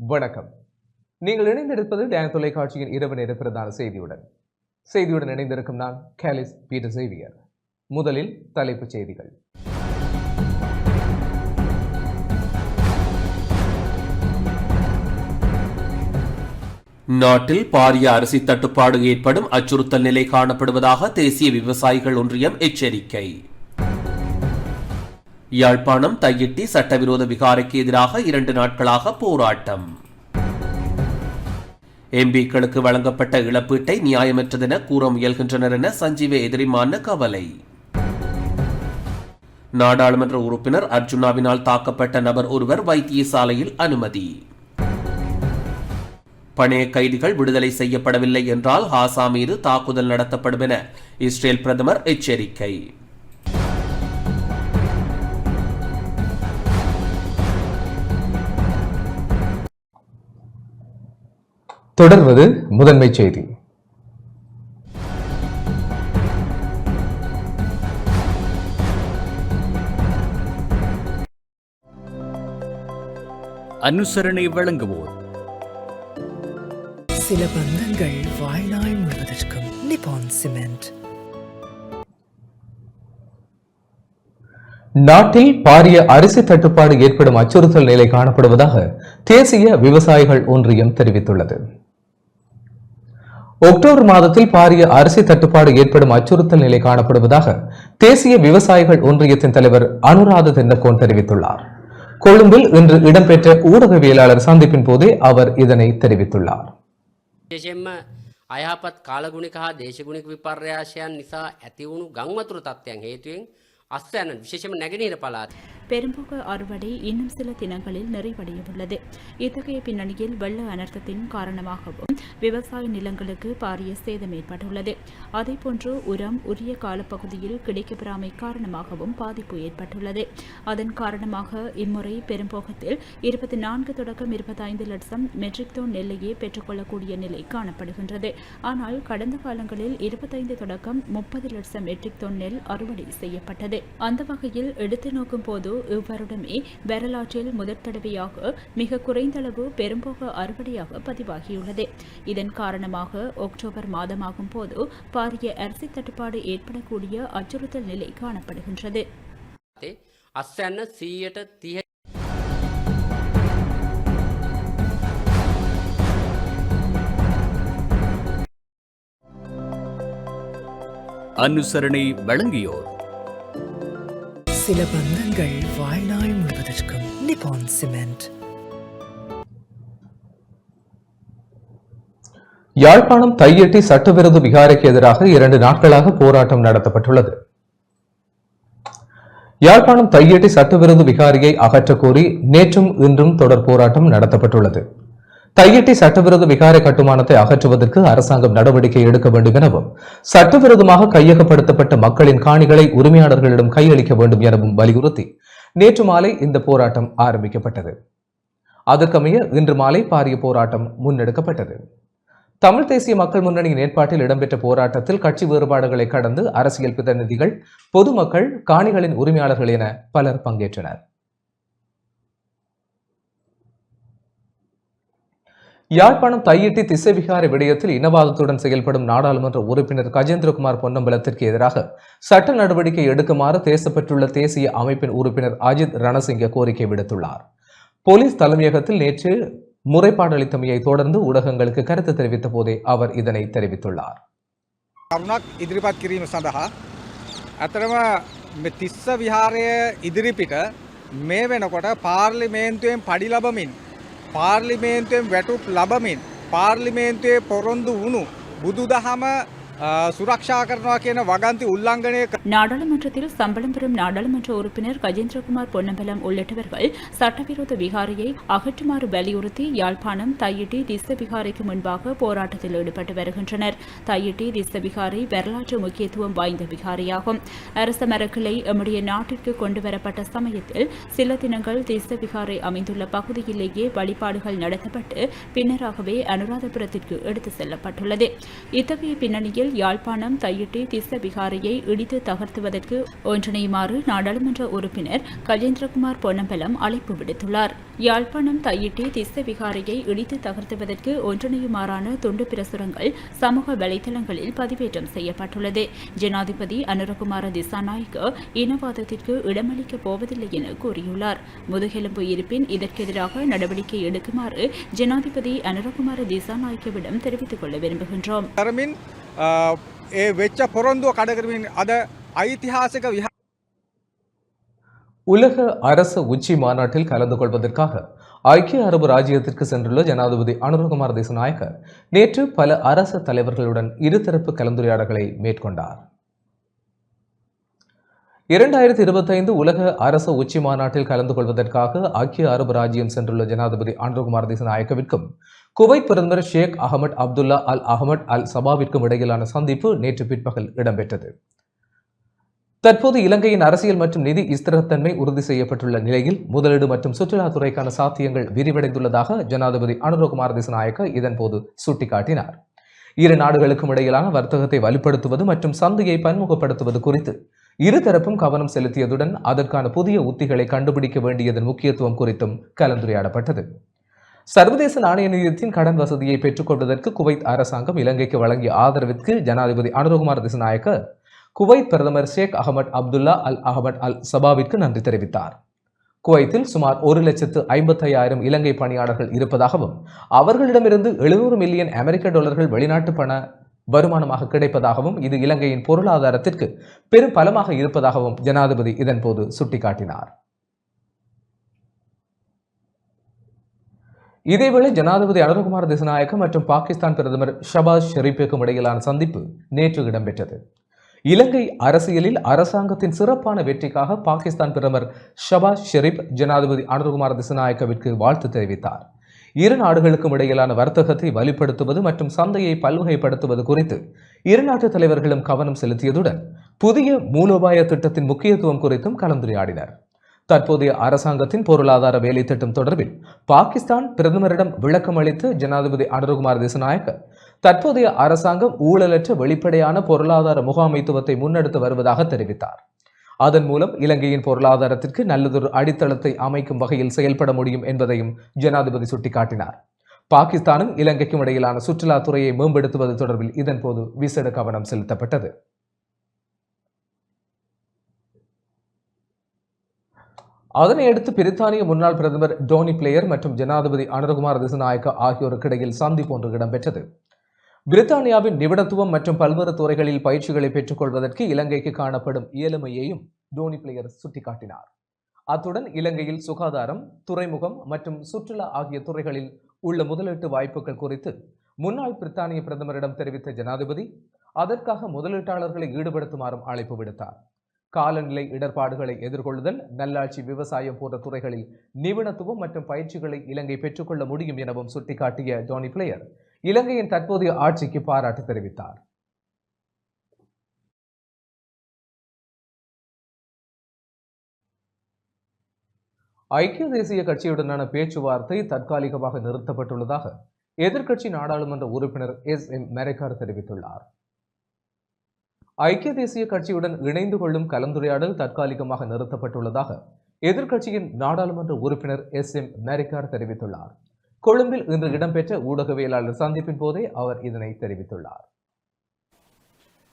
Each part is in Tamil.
வணக்கம். நீங்கள் இணைந்திருப்பது டேன் தொலைக்காட்சியின் இரவு நேர பிரதான செய்தியுடன் இணைந்திருக்கும் நான் கேலிஸ் பீட்டர் சேவியர். முதலில் தலைப்புச் செய்திகள். நாட்டில் பாரிய அரிசி தட்டுப்பாடு ஏற்படும் அச்சுறுத்தல் நிலை காணப்படுவதாக தேசிய விவசாயிகள் ஒன்றியம் எச்சரிக்கை. யாழ்ப்பாணம் தையிட்டி சட்டவிரோத விகாரைக்கு எதிராக 2 நாட்களாக போராட்டம். எம்பிக்களுக்கு வழங்கப்பட்ட இழப்பீட்டை நியாயமற்றதென கூற முயல்கின்றனர் என சஞ்சீவ எதிரிமான கவலை. நாடாளுமன்ற உறுப்பினர் அர்ஜுனாவினால் தாக்கப்பட்ட நபர் ஒருவர் வைத்தியசாலையில் அனுமதி. பணைய கைதிகள் விடுதலை செய்யப்படவில்லை என்றால் ஹாசா மீது தாக்குதல் நடத்தப்படும் என இஸ்ரேல் பிரதமர் எச்சரிக்கை. தொடர்வது முதன்மை செய்தி. அனுசரணை வழங்குவோர். சில பந்தங்கள் வாழ்நாள் முழுவதற்கும். நிப்பான் சிமெண்ட். நாட்டில் பாரிய அரிசி தட்டுப்பாடு ஏற்படும் அச்சுறுத்தல் நிலை காணப்படுவதாக தேசிய விவசாயிகள் ஒன்றியம் தெரிவித்துள்ளது. அக்டோபர் மாதத்தில் பாரிய அரிசி தட்டுப்பாடு ஏற்படும் அச்சுறுத்தல் நிலை காணப்படுவதாக தேசிய விவசாயிகள் ஒன்றியத்தின் தலைவர் அனுராத தென்னக்கோன் தெரிவித்துள்ளார். கொழும்பில் இன்று இடம்பெற்ற ஊடகவியலாளர் சந்திப்பின் போதே அவர் இதனை தெரிவித்துள்ளார். අයහපත් කාලගුණික හා දේශගුණික විපර්යාසයන් නිසා ඇතිවුණු ගංවතුරු තත්ත්වයන් හේතුවෙන් අස්වැන්න විශේෂම නැගෙනහිර පළාත பெரும்போக அறுவடை இன்னும் சில தினங்களில் நிறைவடையவுள்ளது. இத்தகைய பின்னணியில் வெள்ள அனர்த்தத்தின் காரணமாகவும் விவசாய நிலங்களுக்கு பாரிய சேதம் ஏற்பட்டுள்ளது. அதேபோன்று உரம் உரிய காலப்பகுதியில் கிடைக்கப்பெறாமை காரணமாகவும் பாதிப்பு ஏற்பட்டுள்ளது. அதன் காரணமாக இம்முறை பெரும்போகத்தில் 24 தொடக்கம் 25 லட்சம் மெட்ரிக் டன் நெல்லையே பெற்றுக்கொள்ளக்கூடிய நிலை காணப்படுகின்றது. ஆனால் கடந்த காலங்களில் 25 தொடக்கம் 30 லட்சம் மெட்ரிக் டன் நெல் அறுவடை செய்யப்பட்டது. அந்த வகையில் எடுத்து நோக்கும் போது இவ்வருடமே வரலாற்றில் முதற் தடவையாக மிக குறைந்தளவு பெரும்போக அறுவடையாக பதிவாகியுள்ளது. இதன் காரணமாக அக்டோபர் மாதமாகும் போது பாரிய அரிசி தட்டுப்பாடு ஏற்படக்கூடிய அச்சுறுத்தல் நிலை காணப்படுகின்றது. அனுசரணை வழங்கியோர். சில பந்தங்கள் வாழ்நாள் முழுவதற்கும். நிப்பான் சிமெண்ட். யாழ்ப்பாணம் தையிட்டி சட்டவிரோத விகாரைக்கு எதிராக 2 நாட்களாக போராட்டம் நடத்தப்பட்டுள்ளது. யாழ்ப்பாணம் தையிட்டி சட்டவிரோத விகாரியை அகற்றக் கோரி நேற்றும் இன்றும் தொடர் போராட்டம் நடத்தப்பட்டுள்ளது. தையிட்டி சட்டவிரோத விகார கட்டுமானத்தை அகற்றுவதற்கு அரசாங்கம் நடவடிக்கை எடுக்க வேண்டும் எனவும் சட்டவிரோதமாக கையகப்படுத்தப்பட்ட மக்களின் காணிகளை உரிமையாளர்களிடம் கையளிக்க வேண்டும் எனவும் வலியுறுத்தி நேற்று மாலை இந்த போராட்டம் ஆரம்பிக்கப்பட்டது. அதற்கமைய இன்று மாலை பாரிய போராட்டம் முன்னெடுக்கப்பட்டது. தமிழ் தேசிய மக்கள் முன்னணியின் ஏற்பாட்டில் இடம்பெற்ற போராட்டத்தில் கட்சி வேறுபாடுகளை கடந்து அரசியல் பிரதிநிதிகள், பொதுமக்கள், காணிகளின் உரிமையாளர்கள் என பலர் பங்கேற்றனர். யாழ்ப்பாணம் தையிட்டி திசைவிகார விடயத்தில் இனவாதத்துடன் செயல்படும் நாடாளுமன்ற உறுப்பினர் கஜேந்திரகுமார் பொன்னம்பலத்திற்கு எதிராக சட்ட நடவடிக்கை எடுக்குமாறு தேசப்பட்டுள்ள தேசிய அமைப்பின் உறுப்பினர் அஜித் ரணசிங்க கோரிக்கை விடுத்துள்ளார். போலீஸ் தலைமையகத்தில் நேற்று முறைப்பாடு அளித்தமையை தொடர்ந்து ஊடகங்களுக்கு கருத்து தெரிவித்த போதே அவர் இதனை தெரிவித்துள்ளார். ඉදිරිපත් කිරීම සඳහා අතරම තිස්ස විහාරය ඉදිරිපිට මේ වෙනකොට පාර්ලිමේන්තුවෙන් පඩි ලබමින් පාර්ලිමේන්තුවෙන් වැටුප් ලබමින් පාර්ලිමේන්තුවේ පොරොන්දු වුණු බුදුදහම சுரக்ஷா කරනවා කියන වගන්ති උල්ලංඝනය. நாடாளுமன்றத்தில் சம்பளம் பெறும் நாடாளுமன்ற உறுப்பினர் கஜேந்திரகுமார் பொன்னம்பலம் உள்ளிட்டவர்கள் சட்டவிரோத விகாரையை அகற்றுமாறு வலியுறுத்தி யாழ்ப்பாணம் தையிட்டி திஸ்ஸ விகாரைக்கு முன்பாக போராட்டத்தில் ஈடுபட்டு வருகின்றனர். தையிட்டி திஸ்ஸ விகாரை வரலாற்று முக்கியத்துவம் வாய்ந்த விகாரையாகும். அரச மரக்கிளை எம்முடைய நாட்டிற்கு கொண்டுவரப்பட்ட சமயத்தில் சில தினங்கள் திஸ்ஸ விகாரை அமைந்துள்ள பகுதியிலேயே வழிபாடுகள் நடத்தப்பட்டு பின்னராகவே அனுராதபுரத்திற்கு எடுத்து செல்லப்பட்டுள்ளது. இத்தகைய பின்னணியில் யாழ்ப்பாணம் தையிட்டி திஸ்ஸ விகாரையை இடித்து தகர்த்துவதற்கு ஒன்றிணையுமாறு நாடாளுமன்ற உறுப்பினர் கஜேந்திரகுமார் பொன்னம்பலம் அழைப்பு விடுத்துள்ளார். யாழ்ப்பாணம் தையிட்டி திஸ்ஸ விகாரையை இடித்து தகர்த்துவதற்கு ஒன்றிணையுமாறான துண்டு பிரசுரங்கள் சமூக வலைதளங்களில் பதிவேற்றம் செய்யப்பட்டுள்ளது. ஜனாதிபதி அனுரகுமார திசாநாயக்க இனவாதத்திற்கு இடமளிக்கப் போவதில்லை என கூறியுள்ளார். முதுகெலும்பு இருப்பின் இதற்கெதிராக நடவடிக்கை எடுக்குமாறு ஜனாதிபதி அனுரகுமார திசாநாயக்கவிடம் தெரிவித்துக் கொள்ள விரும்புகின்றோம். உலக அரசு உச்சி மாநாட்டில் கலந்து கொள்வதற்காக ஐக்கிய அரபு ராஜ்யத்திற்கு சென்றுள்ள ஜனாதிபதி அனுரகுமார திசாநாயக்க நேற்று பல அரசு தலைவர்களுடன் இருதரப்பு கலந்துரையாடல்களை மேற்கொண்டார். 2025 உலக அரசு உச்சி மாநாட்டில் கலந்து கொள்வதற்காக ஐக்கிய அரபு ராஜ்யம் சென்றுள்ள ஜனாதிபதி அனுரகுமார திசாநாயக்கவிற்கும் குவைத் பிரதமர் ஷேக் அகமட் அப்துல்லா அல் அஹமட் அல் சபாவிற்கும் இடையிலான சந்திப்பு நேற்று பிற்பகல் இடம்பெற்றது. தற்போது இலங்கையின் அரசியல் மற்றும் நிதி ஸ்திரத்தன்மை உறுதி செய்யப்பட்டுள்ள நிலையில் முதலீடு மற்றும் சுற்றுலாத்துறைக்கான சாத்தியங்கள் விரிவடைந்துள்ளதாக ஜனாதிபதி அனுரகுமார திசாநாயக்க இதன்போது சுட்டிக்காட்டினார். இரு நாடுகளுக்கும் இடையிலான வர்த்தகத்தை வலுப்படுத்துவது மற்றும் சந்தையை பன்முகப்படுத்துவது குறித்து இருதரப்பும் கவனம் செலுத்தியதுடன் அதற்கான புதிய உத்திகளை கண்டுபிடிக்க வேண்டியதன் முக்கியத்துவம் குறித்தும் கலந்துரையாடப்பட்டது. சர்வதேச நாணய நிதியத்தின் கடன் வசதியை பெற்றுக்கொள்வதற்கு குவைத் அரசாங்கம் இலங்கைக்கு வழங்கிய ஆதரவிற்கு ஜனாதிபதி அனுரகுமார திசாநாயக்க குவைத் பிரதமர் ஷேக் அகமட் அப்துல்லா அல் அஹமட் அல் சபாவிற்கு நன்றி தெரிவித்தார். குவைத்தில் சுமார் 1,55,000 இலங்கை பணியாளர்கள் இருப்பதாகவும் அவர்களிடமிருந்து 700 மில்லியன் அமெரிக்க டாலர்கள் வெளிநாட்டு பண வருமானமாக கிடைப்பதாகவும் இது இலங்கையின் பொருளாதாரத்திற்கு பெரும் பலமாக இருப்பதாகவும் ஜனாதிபதி இதன்போது சுட்டிக்காட்டினார். இதேவேளை ஜனாதிபதி அனுரகுமார திசாநாயக்க மற்றும் பாகிஸ்தான் பிரதமர் ஷபாஸ் ஷெரீப்புக்கும் இடையிலான சந்திப்பு நேற்று இடம்பெற்றது. இலங்கை அரசியலில் அரசாங்கத்தின் சிறப்பான வெற்றிக்காக பாகிஸ்தான் பிரதமர் ஷபாஸ் ஷெரீப் ஜனாதிபதி அனுரகுமார திசாநாயக்கவிற்கு வாழ்த்து தெரிவித்தார். இரு நாடுகளுக்கும் இடையிலான வர்த்தகத்தை வலுப்படுத்துவது மற்றும் சந்தையை பல்வகைப்படுத்துவது குறித்து இரு நாட்டு தலைவர்களும் கவனம் செலுத்தியதுடன் புதிய மூலோபாய திட்டத்தின் முக்கியத்துவம் குறித்தும் கலந்துரையாடினர். தற்போதைய அரசாங்கத்தின் பொருளாதார வேலை திட்டம் தொடர்பில் பாகிஸ்தான் பிரதமரிடம் விளக்கம் அளித்து ஜனாதிபதி அனுரகுமார திசாநாயக்க தற்போதைய அரசாங்கம் ஊழலற்ற வெளிப்படையான பொருளாதார முகாமைத்துவத்தை முன்னெடுத்து வருவதாக தெரிவித்தார். அதன் மூலம் இலங்கையின் பொருளாதாரத்திற்கு நல்லதொரு அடித்தளத்தை அமைக்கும் வகையில் செயல்பட முடியும் என்பதையும் ஜனாதிபதி சுட்டிக்காட்டினார். பாகிஸ்தானும் இலங்கைக்கும் இடையிலான சுற்றுலாத்துறையை மேம்படுத்துவது தொடர்பில் இதன்போது விசேட கவனம் செலுத்தப்பட்டது. அதனையடுத்து பிரித்தானிய முன்னாள் பிரதமர் டோனி பிளேயர் மற்றும் ஜனாதிபதி அனுரகுமார திசாநாயக்க ஆகியோருக்கு இடையில் சந்திப்பு ஒன்று இடம்பெற்றது. பிரித்தானியாவின் நிபுணத்துவம் மற்றும் பல்வேறு துறைகளில் பயிற்சிகளை பெற்றுக் கொள்வதற்கு இலங்கைக்கு காணப்படும் இயலுமையையும் டோனி பிளேயர் சுட்டிக்காட்டினார். அத்துடன் இலங்கையில் சுகாதாரம், துறைமுகம் மற்றும் சுற்றுலா ஆகிய துறைகளில் உள்ள முதலீட்டு வாய்ப்புகள் குறித்து முன்னாள் பிரித்தானிய பிரதமரிடம் தெரிவித்த ஜனாதிபதி அதற்காக முதலீட்டாளர்களை ஈடுபடுத்துமாறும் அழைப்பு விடுத்தார். காலநிலை இடர்பாடுகளை எதிர்கொள்ளுதல், நல்லாட்சி, விவசாயம் போன்ற துறைகளில் நிபுணத்துவம் மற்றும் பயிற்சிகளை இலங்கை பெற்றுக்கொள்ள முடியும் எனவும் சுட்டிக்காட்டிய டோனி பிளேயர் இலங்கையின் தற்போதைய ஆட்சிக்கு பாராட்டு தெரிவித்தார். ஐக்கிய தேசிய கட்சியுடனான பேச்சுவார்த்தை தற்காலிகமாக நிறுத்தப்பட்டுள்ளதாக எதிர்க்கட்சி நாடாளுமன்ற உறுப்பினர் SM மெரிக்கார் தெரிவித்துள்ளார். ஐக்கிய தேசிய கட்சியுடன் இணைந்து கொள்ளும் கலந்துரையாடல் தற்காலிகமாக நிறுத்தப்பட்டுள்ளதாக எதிர்க்கட்சியின் நாடாளுமன்ற உறுப்பினர் SM மெரிக்கார் தெரிவித்துள்ளார். கொழும்பில் இன்று இடம்பெற்ற ஊடகவியலாளர் சந்திப்பின் போதே அவர் இதனை தெரிவித்துள்ளார்.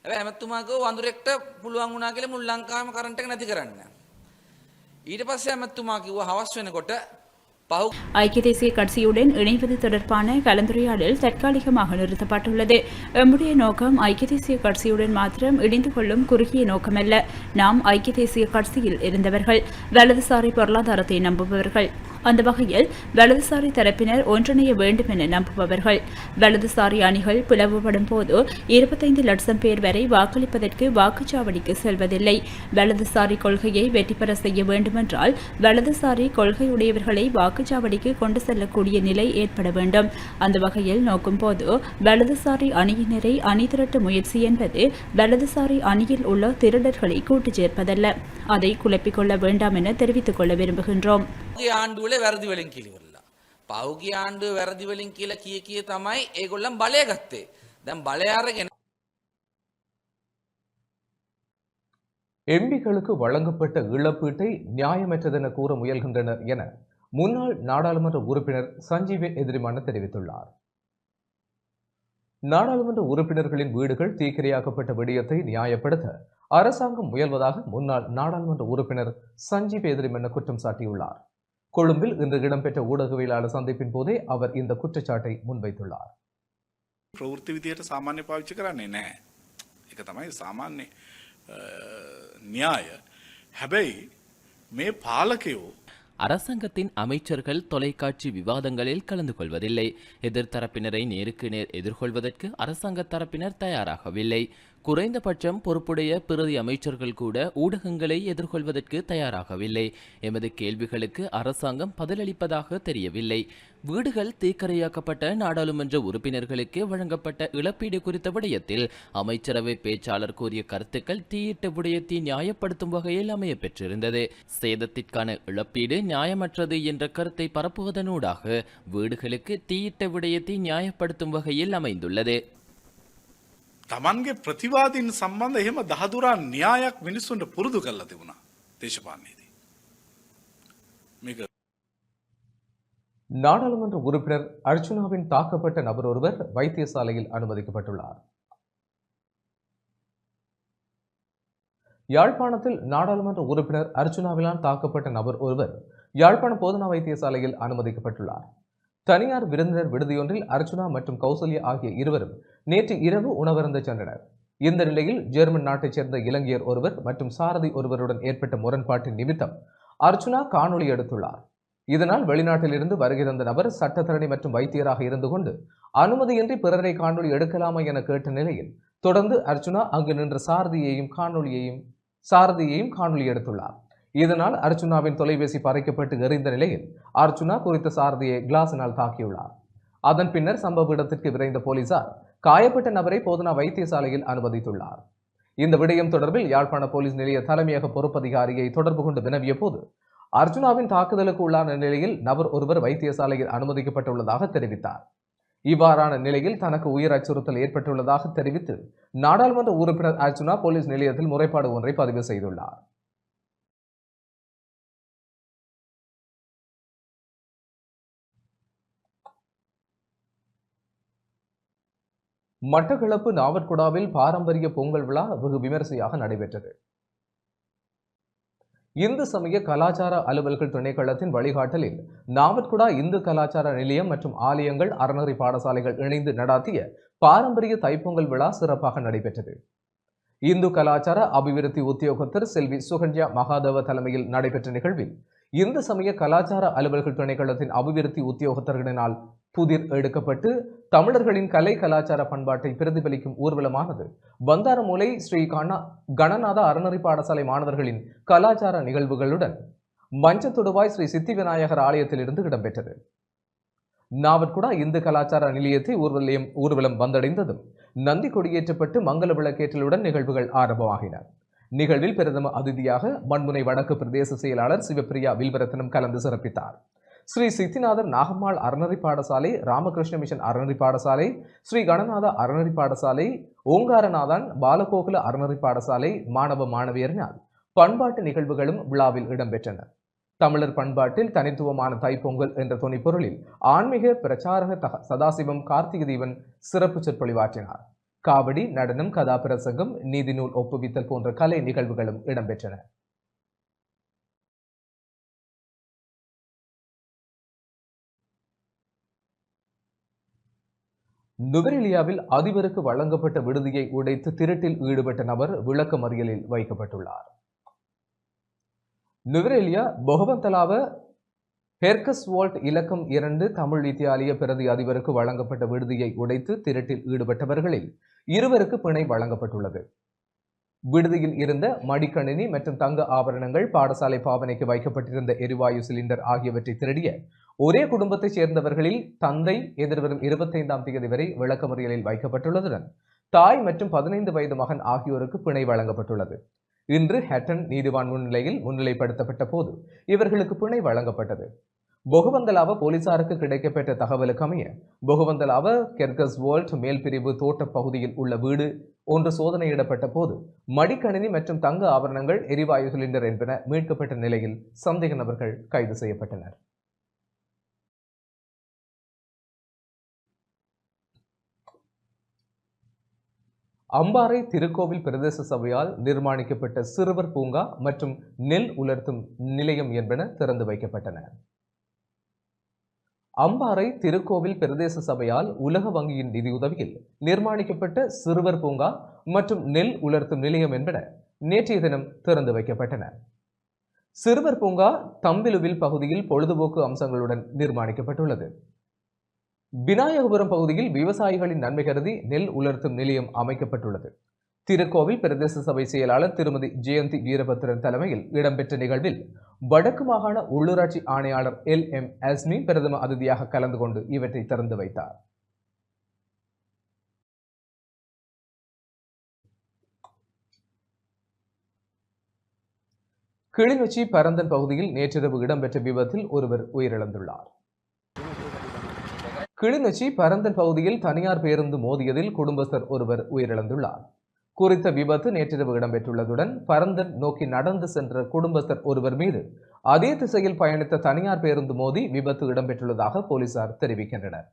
ඇමතුමාගේ වඳුරෙක්ට පුළුවන් වුණා කියලා මුල් ලංකාවේම කරන්ට් එක නැති කරන්න. ඊට පස්සේ ඇමතුමා කිව්වා හවස් වෙනකොට ஐக்கிய தேசிய கட்சியுடன் இணைவது தொடர்பான கலந்துரையாடல் தற்காலிகமாக நிறுத்தப்பட்டுள்ளது. எம்முடைய நோக்கம் ஐக்கிய தேசிய கட்சியுடன் மாத்திரம் இணைந்து கொள்ளும் குறுகிய நோக்கமல்ல. நாம் ஐக்கிய தேசிய கட்சியில் இருந்தவர்கள், வலதுசாரி பொருளாதாரத்தை நம்புபவர்கள். அந்த வகையில் வலதுசாரி தரப்பினர் ஒன்றிணைய வேண்டும் என நம்புபவர்கள். வலதுசாரி அணிகள் பிளவுபடும் போது 25 லட்சம் பேர் வரை வாக்களிப்பதற்கு வாக்குச்சாவடிக்கு செல்வதில்லை. வலதுசாரி கொள்கையை வெற்றி பெற செய்ய வேண்டுமென்றால் வலதுசாரி கொள்கையுடையவர்களை வாக்குச்சாவடிக்கு கொண்டு செல்லக்கூடிய நிலை ஏற்பட வேண்டும். அந்த வகையில் நோக்கும் போது வலதுசாரி அணியினரை அணி திரட்ட முயற்சி என்பது வலதுசாரி அணியில் உள்ள திருடர்களை கூட்டு சேர்ப்பதல்ல. அதை குழப்பிக் கொள்ள வேண்டாம் என தெரிவித்துக் கொள்ள விரும்புகின்றோம். ආණ්ඩුවල වැරදි වලින් කිලිවරලා. පෞගිය ආණ්ඩුව වැරදි වලින් කියලා කිය තමයි ඒගොල්ලන් බලය ගත්තේ. දැන් බලය අරගෙන எம்பிக்களுக்கு வழங்கப்பட்ட இழப்பீட்டை நியாயமற்றதென கூற முயல்கின்றனர் என முன்னாள் நாடாளுமன்ற உறுப்பினர் சஞ்சீவ எதிரிமன தெரிவித்துள்ளார். நாடாளுமன்ற உறுப்பினர்களின் வீடுகள் தீக்கிரையாக்கப்பட்ட விடயத்தை நியாயப்படுத்த அரசாங்கம் முயல்வதாக முன்னாள் நாடாளுமன்ற உறுப்பினர் சஞ்சீவ எதிரிமன குற்றம் சாட்டியுள்ளார். கொழும்பில் இன்று இடம்பெற்ற ஊடகவியலாளர் சந்திப்பின் போதே அவர் இந்த குற்றச்சாட்டை முன்வைத்துள்ளார். ප්‍රවෘත්ති විදියට සාමාන්‍ය පාවිච්චි කරන්නේ නැහැ. ඒක තමයි සාමාන්‍ය න්‍යාය. හැබැයි මේ පාලකයෝ அரசாங்கத்தின் அமைச்சர்கள் தொலைக்காட்சி விவாதங்களில் கலந்து கொள்வதில்லை. எதிர்த்தரப்பினரை நேருக்கு நேர் எதிர்கொள்வதற்கு அரசாங்க தரப்பினர் தயாராகவில்லை. குறைந்தபட்சம் பொறுப்புடைய பிரதி அமைச்சர்கள் கூட ஊடகங்களை எதிர்கொள்வதற்கு தயாராகவில்லை. எமது கேள்விகளுக்கு அரசாங்கம் பதிலளிப்பதாக தெரியவில்லை. வீடுகள் தீக்கரையாக்கப்பட்ட நாடாளுமன்ற உறுப்பினர்களுக்கு வழங்கப்பட்ட இழப்பீடு குறித்த விடயத்தில் அமைச்சரவை பேச்சாளர் கூறிய கருத்துக்கள் தீயிட்ட விடயத்தை நியாயப்படுத்தும் வகையில் அமைய பெற்றிருந்தது. சேதத்திற்கான இழப்பீடு நியாயமற்றது என்ற கருத்தை பரப்புவதனூடாக வீடுகளுக்கு தீயிட்ட விடயத்தை நியாயப்படுத்தும் வகையில் அமைந்துள்ளது. තමන්ගේ ප්‍රතිවාදීන් සම්බන්ධ එහෙම දහදුරා න්‍යායක් මිනිස්සුන්ට පුරුදු කරලා තිබුණා දේශපාලනයේදී. මේක நாடாளுமன்ற உறுப்பினர் அர்ச்சுனாவின் தாக்கப்பட்ட நபர் ஒருவர் வைத்தியசாலையில் அனுமதிக்கப்பட்டுள்ளார். யாழ்ப்பாணத்தில் நாடாளுமன்ற உறுப்பினர் அர்ச்சுனாவினால் தாக்கப்பட்ட நபர் ஒருவர் யாழ்ப்பாண போதனா வைத்தியசாலையில் அனுமதிக்கப்பட்டுள்ளார். தனியார் விருந்தினர் விடுதியொன்றில் அர்ச்சுனா மற்றும் கௌசல்யா ஆகிய இருவரும் நேற்று இரவு உணவருந்த சென்றனர். இந்த நிலையில் ஜெர்மன் நாட்டைச் சேர்ந்த இலங்கையர் ஒருவர் மற்றும் சாரதி ஒருவருடன் ஏற்பட்ட முரண்பாட்டின் நிமித்தம் அர்ச்சுனா காணொலி எடுத்துள்ளார். இதனால் வெளிநாட்டிலிருந்து வருகை தந்த நபர் சட்டத்தரணி மற்றும் வைத்தியராக இருந்து கொண்டு அனுமதியின்றி பிறரை காணொலி எடுக்கலாமா என கேட்ட நிலையில் தொடர்ந்து அர்ச்சுனா அங்கு நின்ற சாரதியையும் காணொலி எடுத்துள்ளார். இதனால் அர்ச்சுனாவின் தொலைபேசி பறிக்கப்பட்டு எறிந்த நிலையில் அர்ச்சுனா குறித்த சாரதியை கிளாஸினால் தாக்கியுள்ளார். அதன் பின்னர் சம்பவ இடத்திற்கு விரைந்த போலீசார் காயப்பட்ட நபரை போதனா வைத்தியசாலையில் அனுமதித்துள்ளார். இந்த விடயம் தொடர்பில் யாழ்ப்பாண போலீஸ் நிலைய தலைமையக பொறுப்பதிகாரியை தொடர்பு கொண்டு வினவிய போது அர்ச்சுனாவின் தாக்குதலுக்கு உள்ளான நிலையில் நபர் ஒருவர் வைத்தியசாலையில் அனுமதிக்கப்பட்டுள்ளதாக தெரிவித்தார். இவ்வாறான நிலையில் தனக்கு உயிர் அச்சுறுத்தல் ஏற்பட்டுள்ளதாக தெரிவித்து நாடாளுமன்ற உறுப்பினர் அர்ச்சுனா போலீஸ் நிலையத்தில் முறைப்பாடு ஒன்றை பதிவு செய்துள்ளார். மட்டக்களப்பு நாவற்குடாவில் பாரம்பரிய பொங்கல் விழா வெகு விமரிசையாக நடைபெற்றது. இந்து சமய கலாச்சார அலுவல்கள் திணைக்களத்தின் வழிகாட்டலில் நாவற்குடா இந்து கலாச்சார நிலையம் மற்றும் ஆலயங்கள் அறநெறி பாடசாலைகள் இணைந்து நடாத்திய பாரம்பரிய தைப்பொங்கல் விழா சிறப்பாக நடைபெற்றது. இந்து கலாச்சார அபிவிருத்தி உத்தியோகத்தர் செல்வி சுகன்யா மகாதேவ தலைமையில் நடைபெற்ற நிகழ்வில் இந்து சமய கலாச்சார அலுவல்கள் திணைக்களத்தின் அபிவிருத்தி உத்தியோகத்தர்களினால் புதிர் எடுக்கப்பட்டு தமிழர்களின் கலை கலாச்சார பண்பாட்டை பிரதிபலிக்கும் ஊர்வலமானது பந்தாரமூலை ஸ்ரீ கணநாத அறநெறி பாடசாலை மாணவர்களின் கலாச்சார நிகழ்வுகளுடன் மஞ்சத்தொடுவாய் ஸ்ரீ சித்தி விநாயகர் ஆலயத்திலிருந்து இடம்பெற்றது. நாவற்குடா இந்து கலாச்சார நிலையத்தை ஊர்வலம் வந்தடைந்ததும் நந்தி கொடியேற்றப்பட்டு மங்கள விளக்கேற்றலுடன் நிகழ்வுகள் ஆரம்பமாகின. நிகழ்வில் பிரதம அதிதியாக மண்முனை வடக்கு பிரதேச செயலாளர் சிவப்பிரியா வில்வரத்தனம் கலந்து சிறப்பித்தார். ஸ்ரீ சித்திநாதர் நாகம்மாள் அறநெறி பாடசாலை, ராமகிருஷ்ண மிஷன் அறநெறி பாடசாலை, ஸ்ரீ கணநாத அறநெறி பாடசாலை, ஓங்காரநாதன் பாலகோகுல அறநெறி பாடசாலை மாணவ மாணவியரினால் பண்பாட்டு நிகழ்வுகளும் விழாவில் இடம்பெற்றன. தமிழர் பண்பாட்டில் தனித்துவமான தைப்பொங்கல் என்ற தொனிப்பொருளில் ஆன்மீக பிரச்சாரக சதாசிவம் கார்த்திகதீவன் சிறப்பு சொற்பொழிவாற்றினார். காவடி, நடனம், கதாபிரசங்கம், நீதி நூல் ஒப்புவித்தல் போன்ற கலை நிகழ்வுகளும் இடம்பெற்றன. நுவரெலியாவில் அதிபருக்கு வழங்கப்பட்ட விடுதியை உடைத்து திருட்டில் ஈடுபட்ட நபர் விளக்க மறியலில் வைக்கப்பட்டுள்ளார். நுவரெலியா பொகவந்தலாவ ஹெர்கஸ்வால்ட் இலக்கம் 2 தமிழ் வித்தியாலய பிரதி அதிபருக்கு வழங்கப்பட்ட விடுதியை உடைத்து திருட்டில் ஈடுபட்டவர்களில் 2 பிணை வழங்கப்பட்டுள்ளது. விடுதியில் இருந்த மடிக்கணினி மற்றும் தங்க ஆபரணங்கள், பாடசாலை பாவனைக்கு வைக்கப்பட்டிருந்த எரிவாயு சிலிண்டர் ஆகியவற்றை திருடிய ஒரே குடும்பத்தைச் சேர்ந்தவர்களில் தந்தை எதிர்வரும் 25ஆம் தேதி வரை விளக்கமறியலில் வைக்கப்பட்டுள்ளதுடன் தாய் மற்றும் 15 வயது மகன் ஆகியோருக்கு பிணை வழங்கப்பட்டுள்ளது. இன்று ஹட்டன் நீதிவான் முன்னிலையில் முன்னிலைப்படுத்தப்பட்ட போது இவர்களுக்கு பிணை வழங்கப்பட்டது. பொகவந்தலாவ போலீசாருக்கு கிடைக்கப்பெற்ற தகவலுக்கு அமைய பொகவந்தலாவ கெர்கஸ்வால்ட் மேல் பிரிவு தோட்ட பகுதியில் உள்ள வீடு ஒன்று சோதனையிடப்பட்ட போது மடிக்கணினி மற்றும் தங்க ஆபரணங்கள், எரிவாயு சிலிண்டர் என்பன மீட்கப்பட்ட நிலையில் சந்தேக நபர்கள் கைது செய்யப்பட்டனர். அம்பாறை திருக்கோவில் பிரதேச சபையால் நிர்மாணிக்கப்பட்ட சிறுவர் பூங்கா மற்றும் நெல் உலர்த்தும் நிலையம் என்பன திறந்து வைக்கப்பட்டன. அம்பாறை திருக்கோவில் பிரதேச சபையால் உலக வங்கியின் நிதியுதவியில் நிர்மாணிக்கப்பட்ட சிறுவர் பூங்கா மற்றும் நெல் உலர்த்தும் நிலையம் என்பன நேற்றைய தினம் திறந்து வைக்கப்பட்டன. சிறுவர் பூங்கா தம்பிலுவில் பகுதியில் பொழுதுபோக்கு அம்சங்களுடன் நிர்மாணிக்கப்பட்டுள்ளது. விநாயகபுரம் பகுதியில் விவசாயிகளின் நன்மை கருதி நெல் உலர்த்தும் நிலையம் அமைக்கப்பட்டுள்ளது. திருக்கோவில் பிரதேச சபை செயலாளர் திருமதி ஜெயந்தி வீரபத்ரன் தலைமையில் இடம்பெற்ற நிகழ்வில் வடக்கு மாகாண உள்ளூராட்சி ஆணையாளர் LM அஸ்மி பிரதம அதிதியாக கலந்து கொண்டு இவற்றை திறந்து வைத்தார். கிளிநொச்சி பரந்தன் பகுதியில் நேற்றிரவு இடம்பெற்ற விபத்தில் ஒருவர் உயிரிழந்துள்ளார். கிளிநொச்சி பரந்தன் பகுதியில் தனியார் பேருந்து மோதியதில் குடும்பஸ்தர் ஒருவர் உயிரிழந்துள்ளார். குறித்த விபத்து நேற்றிரவு இடம்பெற்றுள்ளதுடன் பரந்தன் நோக்கி நடந்து சென்ற குடும்பஸ்தர் ஒருவர் மீது அதே திசையில் பயணித்த தனியார் பேருந்து மோதி விபத்து இடம்பெற்றுள்ளதாக போலீசார் தெரிவிக்கின்றனர்.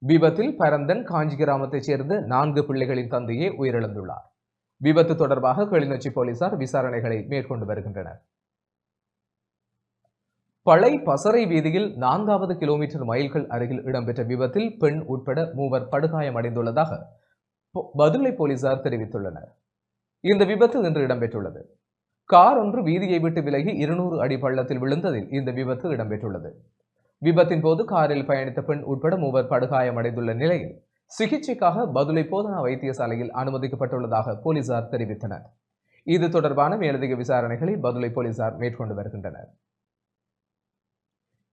விபத்தில் பரந்தன் காஞ்சி கிராமத்தைச் சேர்ந்த 4 பிள்ளைகளின் தந்தையே உயிரிழந்துள்ளார். விபத்து தொடர்பாக கிளிநொச்சி போலீசார் விசாரணைகளை மேற்கொண்டு வருகின்றனர். பளை பசறை வீதியில் 4வது கிலோமீட்டர் மைல்கள் அருகில் இடம்பெற்ற விபத்தில் பெண் உட்பட 3 படுகாயமடைந்துள்ளதாக பதுளை போலீசார் தெரிவித்துள்ளனர். இந்த விபத்து இன்று இடம்பெற்றுள்ளது. கார் ஒன்று வீதியை விட்டு விலகி 200 அடி பள்ளத்தில் விழுந்ததில் இந்த விபத்து இடம்பெற்றுள்ளது. விபத்தின் போது காரில் பயணித்த பெண் உட்பட 3 படுகாயமடைந்துள்ள நிலையில் சிகிச்சைக்காக பதுளை போதனா வைத்தியசாலையில் அனுமதிக்கப்பட்டுள்ளதாக போலீசார் தெரிவித்தனர். இது தொடர்பான மேலதிக விசாரணைகளை பதுளை போலீசார் மேற்கொண்டு வருகின்றனர்.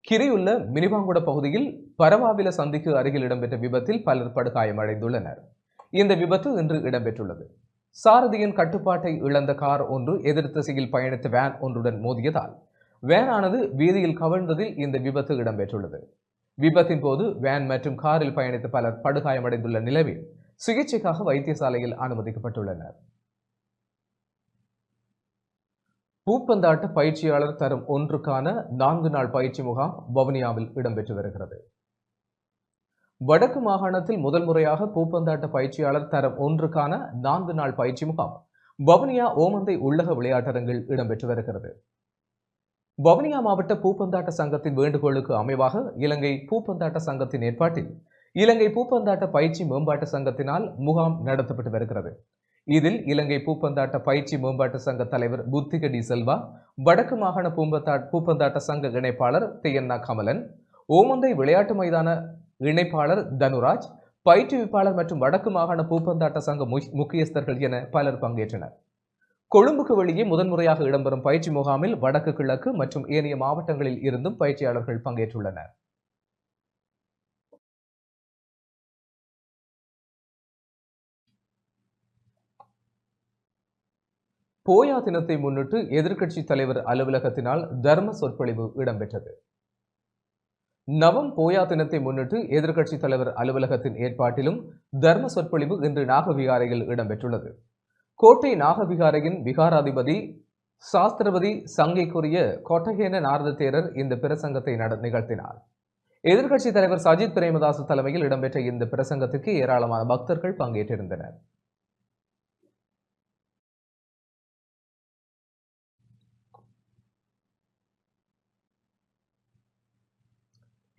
கிரியுள்ள மினிவாங்குட பகுதியில் பரவாவில சந்திக்கு அருகில் இடம்பெற்ற விபத்தில் பலர் படுகாயமடைந்துள்ளனர். இந்த விபத்து இன்று இடம்பெற்றுள்ளது. சாரதியின் கட்டுப்பாட்டை இழந்த கார் ஒன்று எதிர் திசையில் பயணித்த வேன் ஒன்றுடன் மோதியதால் வேனானது வீதியில் கவிழ்ந்ததில் இந்த விபத்து இடம்பெற்றுள்ளது. விபத்தின் போது வேன் மற்றும் காரில் பயணித்த பலர் படுகாயமடைந்துள்ள நிலையில் சிகிச்சைக்காக வைத்தியசாலையில் அனுமதிக்கப்பட்டுள்ளனர். பூப்பந்தாட்ட பயிற்சியாளர் தரம் 1க்கான 4 நாள் பயிற்சி முகாம் வவுனியாவில் இடம்பெற்று வருகிறது. வடக்கு மாகாணத்தில் முதல் முறையாக பூப்பந்தாட்ட பயிற்சியாளர் தரம் 1க்கான 4 நாள் பயிற்சி முகாம் வவுனியா ஓமந்தை உள்ளக விளையாட்டரங்கில் இடம்பெற்று வருகிறது. வவுனியா மாவட்ட பூப்பந்தாட்ட சங்கத்தின் வேண்டுகோளுக்கு அமைவாக இலங்கை பூப்பந்தாட்ட சங்கத்தின் ஏற்பாட்டில் இலங்கை பூப்பந்தாட்ட பயிற்சி மேம்பாட்டு சங்கத்தினால் முகாம் நடத்தப்பட்டு வருகிறது. இதில் இலங்கை பூப்பந்தாட்ட பயிற்சி மேம்பாட்டு சங்க தலைவர் புத்திக டி செல்வா, வடக்கு மாகாண பூப்பந்தாட்ட சங்க இணைப்பாளர் தியன்னா கமலன், ஓமந்தை விளையாட்டு மைதான இணைப்பாளர் தனுராஜ், பயிற்றுவிப்பாளர் மற்றும் வடக்கு மாகாண பூப்பந்தாட்ட சங்க முக்கியஸ்தர்கள் என பலர் பங்கேற்றனர். கொழும்புக்கு வெளியே முதன்முறையாக இடம்பெறும் பயிற்சி முகாமில் வடக்கு, கிழக்கு மற்றும் ஏனைய மாவட்டங்களில் இருந்தும் பயிற்சியாளர்கள் பங்கேற்றுள்ளனர். போயா தினத்தை முன்னிட்டு எதிர்க்கட்சி தலைவர் அலுவலகத்தினால் தர்ம சொற்பொழிவு இடம்பெற்றது. நவம் போயா தினத்தை முன்னிட்டு எதிர்க்கட்சி தலைவர் அலுவலகத்தின் ஏற்பாட்டிலும் தர்ம சொற்பொழிவு இன்று நாகவிகாரையில் இடம்பெற்றுள்ளது. கோட்டை நாகவிகாரையின் விகாராதிபதி சாஸ்திரபதி சங்கைக்குரிய கொட்டகேன நாரத தேரர் இந்த பிரசங்கத்தை நிகழ்த்தினார். எதிர்க்கட்சி தலைவர் சஜித் பிரேமதாச தலைமையில் இடம்பெற்ற இந்த பிரசங்கத்திற்கு ஏராளமான பக்தர்கள் பங்கேற்றிருந்தனர்.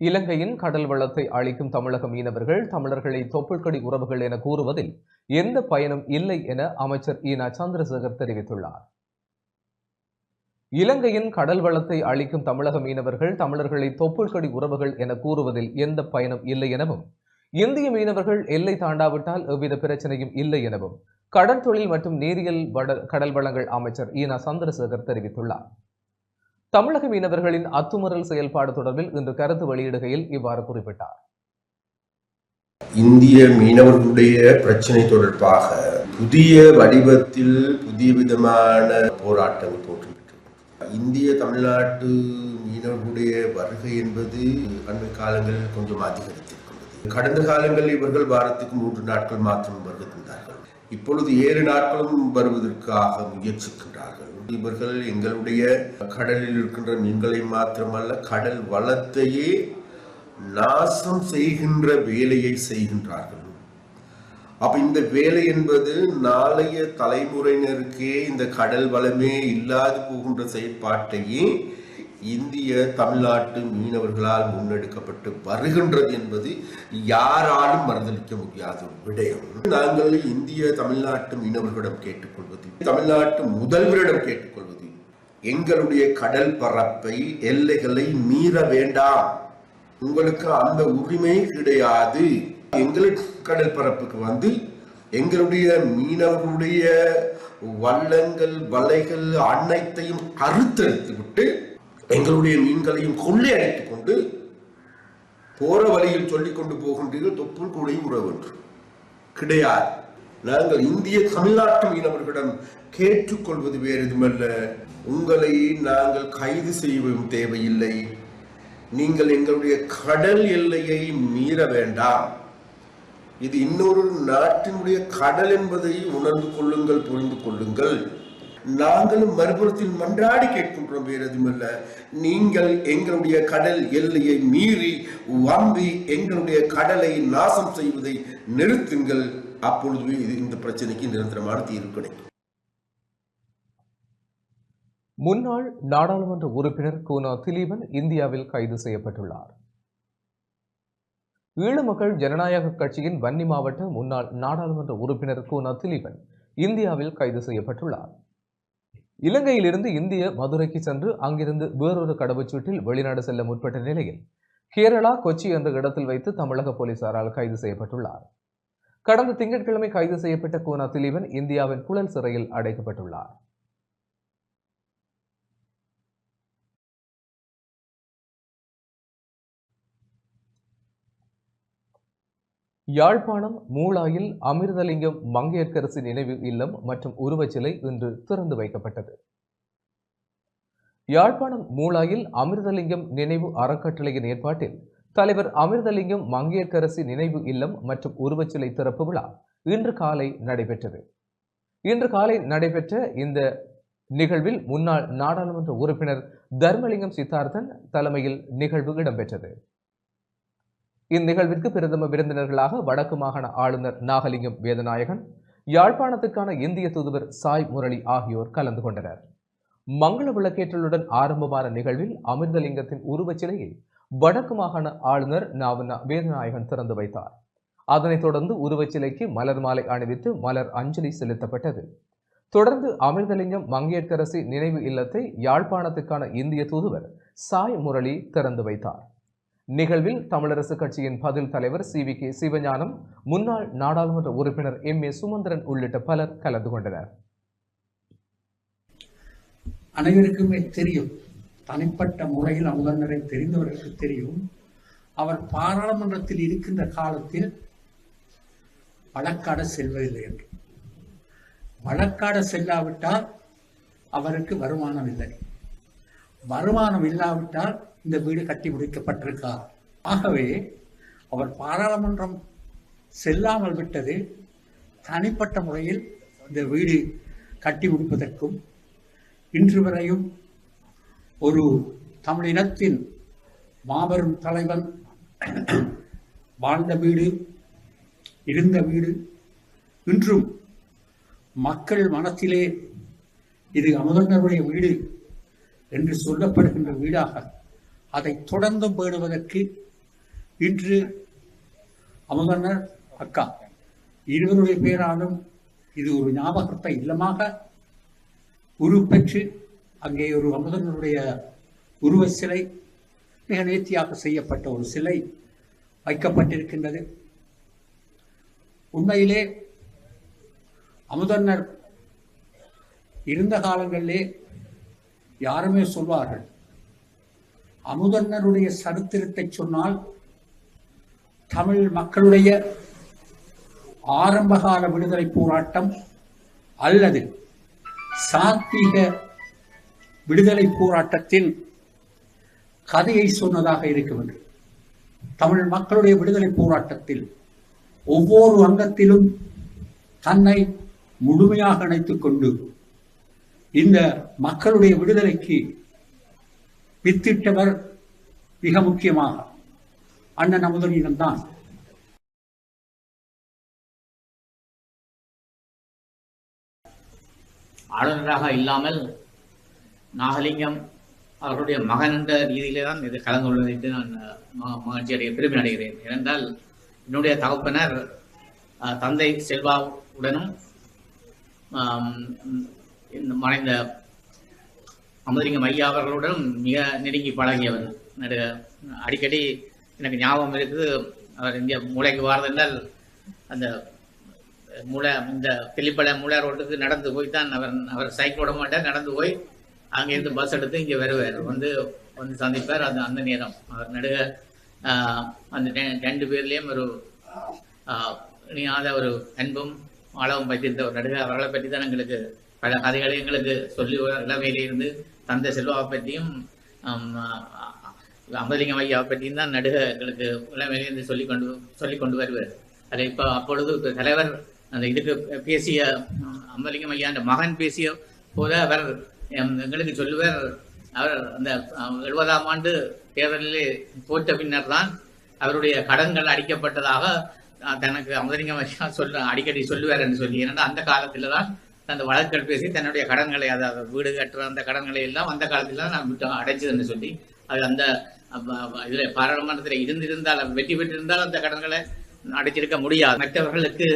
இலங்கையின் கடல் வளத்தை அளிக்கும் தமிழக மீனவர்கள் தமிழர்களை தொப்புள்கொடி உறவுகள் என கூறுவதில் எந்த பயனும் இல்லை என அமைச்சர் ஈனா சந்திரசேகர் தெரிவித்துள்ளார். இலங்கையின் கடல் வளத்தை அளிக்கும் தமிழக மீனவர்கள் தமிழர்களை தொப்புள்கொடி உறவுகள் என கூறுவதில் எந்த பயனும் இல்லை எனவும், இந்திய மீனவர்கள் எல்லை தாண்டாவிட்டால் எவ்வித பிரச்சனையும் இல்லை எனவும் கடல் தொழில் மற்றும் நீரியல் கடல் வளங்கள் அமைச்சர் ஈனா சந்திரசேகர் தெரிவித்துள்ளார். தமிழக மீனவர்களின் அத்துமீறல் செயல்பாடு தொடர்பில் இன்று கருத்து வெளியிடுகையில் இவ்வாறு குறிப்பிட்டார். இந்திய மீனவர்களுடைய பிரச்சனை தொடர்பாக புதிய வடிவத்தில் புதிய விதமான போராட்டங்கள் தோற்றுவிட்டது. இந்திய தமிழ்நாட்டு மீனவர்களுடைய வருகை என்பது அண்மை காலங்களில் கொஞ்சம் அதிகரித்திருக்கிறது. கடந்த காலங்களில் இவர்கள் வாரத்துக்கு 3 நாட்கள் மாத்திரம் வருகை தந்தார்கள். இப்பொழுது 7 நாட்களும் வருவதற்காக முயற்சிக்கின்றார்கள். இவர்கள் எங்களுடைய கடலில் இருக்கின்ற மீன்களை மாத்திரமல்ல, கடல் வளத்தையே நாசம் செய்கின்ற வேலையை செய்கின்றார்கள். அப்ப இந்த வேலை என்பது நாளைய தலைமுறையினருக்கே இந்த கடல் வளமே இல்லாது போகின்ற செயற்பாட்டையே இந்திய தமிழ்நாட்டு மீனவர்களால் முன்னெடுக்கப்பட்டு வருகின்றது என்பது யாராலும் மறுதளிக்க முடியாத விடயம். நாங்கள் இந்திய தமிழ்நாட்டு மீனவர்களிடம் கேட்டுக்கொள்வது, தமிழ்நாட்டு முதல்வரிடம் கேட்டுக்கொள்வது, எங்களுடைய கடல் பரப்பை எல்லைகளை மீற வேண்டாம். உங்களுக்கு அந்த உரிமை கிடையாது. எங்களுக்கு கடல் பரப்புக்கு வந்து எங்களுடைய மீனவர்களுடைய வள்ளங்கள் வலைகள் அனைத்தையும் அறுத்தெடுத்து விட்டு எங்களுடைய மீன்களையும் கொள்ளையடித்துக் கொண்டு போற வழியில் சொல்லிக் கொண்டு போகின்றீர்கள். தொப்புள் கூடையும் உறவு கிடையாது. நாங்கள் இந்திய தமிழ்நாட்டு மீனவர்களிடம் கேட்டுக்கொள்வது வேறு எதுமல்ல, உங்களை நாங்கள் கைது செய்யவும் தேவையில்லை. நீங்கள் எங்களுடைய கடல் எல்லையை மீற வேண்டாம். இது இன்னொரு நாட்டினுடைய கடல் என்பதை உணர்ந்து கொள்ளுங்கள், புரிந்து கொள்ளுங்கள். நாங்களும் மறுபுறத்தில் மன்றாடி கேட்கின்றோம், வேறு எதுவுமல்ல. நீங்கள் எங்களுடைய கடல் எல்லையை மீறி வந்து எங்களுடைய கடலை நாசம் செய்வதை நிறுத்துங்கள். அப்பொழுது இந்த பிரச்சனைக்கு நிரந்தரமான தீர்வு கிடைக்கும். முன்னாள் நாடாளுமன்ற உறுப்பினர் கூனா திலீபன் இந்தியாவில் கைது செய்யப்பட்டுள்ளார். ஈழமக்கள் ஜனநாயக கட்சியின் வன்னி மாவட்ட முன்னாள் நாடாளுமன்ற உறுப்பினர் கூனா திலீபன் இந்தியாவில் கைது செய்யப்பட்டுள்ளார். இலங்கையிலிருந்து இந்திய மதுரைக்கு சென்று அங்கிருந்து வேறொரு கடவுச்சீட்டில் வெளிநாடு செல்ல முற்பட்ட நிலையில் கேரளா கொச்சி என்ற இடத்தில் வைத்து தமிழக போலீசாரால் கைது செய்யப்பட்டுள்ளார். கடந்த திங்கட்கிழமை கைது செய்யப்பட்ட கூனா திலீபன் இந்தியாவின் புழல் சிறையில் அடைக்கப்பட்டுள்ளார். யாழ்ப்பாணம் மூளாயில் அமிர்தலிங்கம் மங்கையர்க்கரசி நினைவு இல்லம் மற்றும் உருவச்சிலை இன்று திறந்து வைக்கப்பட்டது. யாழ்ப்பாணம் மூளாயில் அமிர்தலிங்கம் நினைவு அறக்கட்டளையின் ஏற்பாட்டில் தலைவர் அமிர்தலிங்கம் மங்கையர்க்கரசி நினைவு இல்லம் மற்றும் உருவச்சிலை திறப்பு விழா இன்று காலை நடைபெற்றது. இன்று காலை நடைபெற்ற இந்த நிகழ்வில் முன்னாள் நாடாளுமன்ற உறுப்பினர் தர்மலிங்கம் சித்தார்த்தன் தலைமையில் நிகழ்வு இடம்பெற்றது. இந்நிகழ்விற்கு பிரதம விருந்தினர்களாக வடக்கு மாகாண ஆளுநர் நாகலிங்கம் வேதநாயகன், யாழ்ப்பாணத்துக்கான இந்திய தூதுவர் சாய் முரளி ஆகியோர் கலந்து கொண்டனர். மங்கள விளக்கேற்றலுடன் ஆரம்பமான நிகழ்வில் அமிர்தலிங்கத்தின் உருவச்சிலையை வடக்கு மாகாண ஆளுநர் வேதநாயகன் திறந்து வைத்தார். அதனைத் தொடர்ந்து உருவச்சிலைக்கு மலர் மாலை அணிவித்து மலர் அஞ்சலி செலுத்தப்பட்டது. தொடர்ந்து அமிர்தலிங்கம் மங்கையர்க்கரசி நினைவு இல்லத்தை யாழ்ப்பாணத்துக்கான இந்திய தூதுவர் சாய் முரளி திறந்து வைத்தார். நிகழ்வில் தமிழரசு கட்சியின் பதில் தலைவர் CVK சிவஞானம், முன்னாள் நாடாளுமன்ற உறுப்பினர் MA சுமந்திரன் உள்ளிட்ட பலர் கலந்து கொண்டனர். அனைவருக்குமே தெரியும், தனிப்பட்ட முறையில் அமுதனரை தெரிந்தவர்களுக்கு தெரியும், அவர் பாராளுமன்றத்தில் இருக்கின்ற காலத்தில் வழக்காட செல்வதில்லை என்று. வழக்காட செல்லாவிட்டால் அவருக்கு வருமானம் இல்லை, வருமானம் இல்லாவிட்டால் இந்த வீடு கட்டி முடிக்கப்பட்டிருக்கார். ஆகவே அவர் பாராளுமன்றம் செல்லாமல் விட்டது தனிப்பட்ட முறையில் இந்த வீடு கட்டி முடிப்பதற்கும், இன்று வரையும் ஒரு தமிழினத்தின் மாபெரும் தலைவன் வாழ்ந்த வீடு, இருந்த வீடு, இன்றும் மக்கள் மனத்திலே இது அமுதனருடைய வீடு என்று சொல்லப்படுகின்ற வீடாக அதை தொடர்ந்து பேணுவதற்கு இன்று அமுதனர் அக்கா இருவருடைய பேராலும் இது ஒரு ஞாபகத்தை இல்லமாக உருப்பெற்று அங்கே ஒரு அமுதனருடைய உருவ சிலை, மிக நேர்த்தியாக செய்யப்பட்ட ஒரு சிலை வைக்கப்பட்டிருக்கின்றது. உண்மையிலே அமுதனர் இருந்த காலங்களிலே யாருமே சொல்வார்கள், அமுதனருடைய சரித்திரத்தை சொன்னால் தமிழ் மக்களுடைய ஆரம்பகால விடுதலை போராட்டம் அல்லது சாத்வீக விடுதலை போராட்டத்தின் கதையை சொன்னதாக இருக்கிறது. தமிழ் மக்களுடைய விடுதலை போராட்டத்தில் ஒவ்வொரு அங்கத்திலும் தன்னை முழுமையாக இணைத்துக் கொண்டு இந்த மக்களுடைய விடுதலைக்கு வித்திட்டவர் மிக முக்கியமாக அண்ணன் அமுதலிங்கம்தான். ஆளுநராக இல்லாமல் நாகலிங்கம் அவருடைய மகன் என்ற ரீதியிலே தான் இது கலந்து கொள்வதற்கு நான் மகிழ்ச்சி பெருமை அடைகிறேன். ஏனென்றால் என்னுடைய தகப்பனர் தந்தை செல்வாவுடனும் மறைந்த அமுதலிங்கம் ஐயா அவர்களுடன் மிக நெருங்கி பழகியவர். அடிக்கடி எனக்கு ஞாபகம் இருக்குது, அவர் இந்திய மூளைக்கு வாரதென்றால் அந்த இந்த கிளிப்பள மூளை ரோட்டுக்கு நடந்து போய் தான் அவர் சைக்கிள் ஓட மாட்டார், நடந்து போய் அங்கேருந்து பஸ் எடுத்து இங்கே வருவார், வந்து சந்திப்பார். அந்த நேரம் அவர் நடுக அந்த 2 பேர்லேயும் ஒரு இனியாத ஒரு அன்பும் அளவும் வைத்திருந்த ஒரு நடுக. அவர்களை பற்றி தான் எங்களுக்கு பல கதைகளை எங்களுக்கு சொல்லி இளமையிலிருந்து தந்தை செல்வாவை பற்றியும் அமுதலிங்கம் ஐயாவை பற்றியும் தான் நடுக எங்களுக்கு இளமையிலிருந்து சொல்லி கொண்டு வருவார். அதை அப்பொழுது தலைவர் அந்த இதுக்கு பேசிய அமுதலிங்கம் ஐயா அந்த மகன் பேசிய போது அவர் எங்களுக்கு சொல்லுவார், அவர் அந்த 70ஆம் ஆண்டு தேர்தலிலே தோற்ற பின்னர் தான் அவருடைய கடன்கள் அடிக்கப்பட்டதாக தனக்கு அமுதலிங்கம் ஐயா அடிக்கடி சொல்லுவார் என்று சொல்லி. ஏன்னா அந்த காலத்தில் தான் அந்த வழக்குகள் பேசி தன்னுடைய கடன்களை, அதாவது வீடு கட்டுற அந்த கடன்களை எல்லாம் அந்த காலத்தில் தான் நான் அடைச்சதுன்னு சொல்லி, அது அந்த இதில் பாராளுமன்றத்தில் இருந்திருந்தால் வெற்றி பெற்றிருந்தால் அந்த கடன்களை அடைச்சிருக்க முடியாது. மற்றவர்களுக்கு